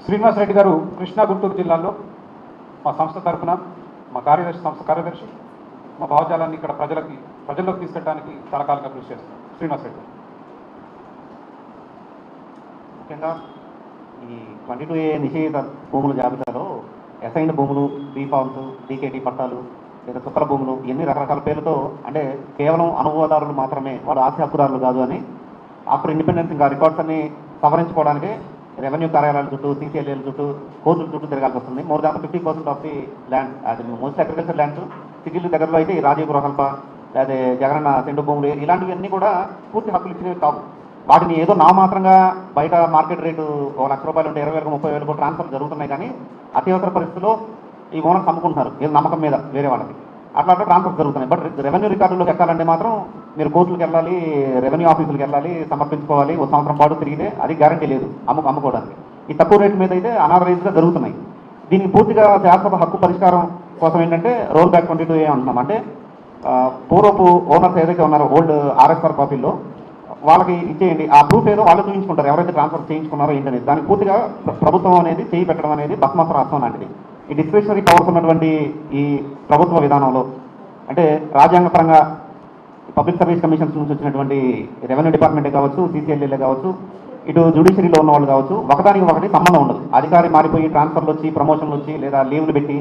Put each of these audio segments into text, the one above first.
శ్రీనివాస్ రెడ్డి గారు కృష్ణా గుంటూరు జిల్లాలో మా సంస్థ తరఫున మా సంస్థ కార్యదర్శి మా భావజాలాన్ని ఇక్కడ ప్రజల్లోకి తీసుకెళ్ళడానికి చాలా కాలంగా కృషి చేస్తారు. శ్రీనివాస్ రెడ్డి ముఖ్యంగా ఈ 22A నిషేధిత భూముల జాబితాలో అసైన్డ్ భూములు, బీఫామ్స్, డీకేటీ పట్టాలు లేదా చుక్కల భూములు ఇన్ని రకరకాల పేర్లతో అంటే కేవలం అనుభవదారులు మాత్రమే, వాళ్ళు ఆస్తి హక్కుదారులు కాదు అని ఆఫ్టర్ ఇండిపెండెన్స్ ఇంకా రికార్డ్స్ అన్ని సవరించుకోవడానికి రెవెన్యూ కార్యాలయాల చుట్టూ, సీసీఎల్ఏల చుట్టూ, కోర్టుల చుట్టూ తిరగాల్సి వస్తుంది. More than 50% of the land, అది మోస్ట్ అగ్రికల్చర్ ల్యాండ్స్ సిటీల దగ్గరలో అయితే ఈ రాజీవ్ గృహకల్ప లేదా జగనన్న సెండు భూములు ఇలాంటివన్నీ కూడా పూర్తి హక్కులు ఇచ్చినవి కావు. వాటిని ఏదో నామాత్రంగా బయట మార్కెట్ రేటు ₹1,00,000 ఉంటే 20,000 30,000 ట్రాన్స్ఫర్ జరుగుతున్నాయి. కానీ అత్యవసర పరిస్థితుల్లో ఈ ఓనర్స్ అమ్ముకుంటున్నారు ఏదో నమ్మకం మీద వేరే వాళ్ళకి, అట్లా ట్రాన్స్ఫర్ జరుగుతున్నాయి. బట్ రెవెన్యూ రికార్డులోకి ఎక్కాలంటే మాత్రం మీరు కోర్టులకు వెళ్ళాలి, రెవెన్యూ ఆఫీసులకు వెళ్ళాలి, సమర్పించుకోవాలి. ఒక సంవత్సరం పాటు తిరిగితే అది గ్యారంటీ లేదు అమ్ముకోవడానికి. ఈ తక్కువ రేటు మీద అయితే అనాథరైజ్గా జరుగుతున్నాయి. దీనికి పూర్తిగా శాసనసభ హక్కు పరిష్కారం కోసం ఏంటంటే రోల్ బ్యాక్ 22A అంటున్నాం. అంటే పూర్వపు ఓనర్స్ ఏదైతే ఉన్నారో ఓల్డ్ ఆర్ఎస్ఆర్ కాపీల్లో వాళ్ళకి ఇచ్చేయండి, ఆ ప్రూఫ్ ఏదో వాళ్ళు చూపించుకుంటారు ఎవరైతే ట్రాన్స్ఫర్ చేయించుకున్నారో ఏంటనేది. దానికి పూర్తిగా ప్రభుత్వం అనేది చేయి పెట్టడం అనేది భస్మాసుర అస్త్రం లాంటిది. ఈ డిస్క్రిషనరీ పవర్స్ ఉన్నటువంటి ఈ ప్రభుత్వ విధానంలో అంటే రాజ్యాంగపరంగా పబ్లిక్ సర్వీస్ కమిషన్స్ నుంచి వచ్చినటువంటి రెవెన్యూ డిపార్ట్మెంటే కావచ్చు, సీసీఎల్ఏలే కావచ్చు, ఇటు జ్యుడిషియరీలో ఉన్న వాళ్ళు కావచ్చు, ఒకదానికి ఒకటి సంబంధం ఉండదు. అధికారి మారిపోయి ట్రాన్స్ఫర్లు వచ్చి, ప్రమోషన్లు వచ్చి లేదా లీవ్లు పెట్టి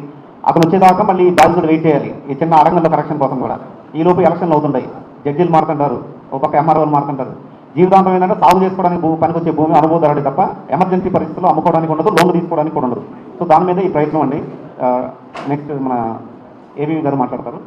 అతను వచ్చేదాకా మళ్ళీ బాధ్యతలు వెయిట్ చేయాలి ఈ చిన్న అరంగంలో కరెక్షన్ కోసం కూడా. ఈలోపు ఎలక్షన్లు అవుతుంటాయి, జడ్జీలు మారుతుంటారు, ఒక పక్క ఎంఆర్ఓలు మారుతుంటారు. జీవితాంతం ఏంటంటే సాగు చేసుకోవడానికి పనికొచ్చే భూమి అనుభవదారుడు తప్ప ఎమర్జెన్సీ పరిస్థితుల్లో అమ్ముకోవడానికి ఉండదు, లోన్లు తీసుకోవడానికి కూడా ఉండదు. సో దాని మీద ఈ ప్రయత్నం అండి. నెక్స్ట్ మన ఏబీ గారు మాట్లాడతారు.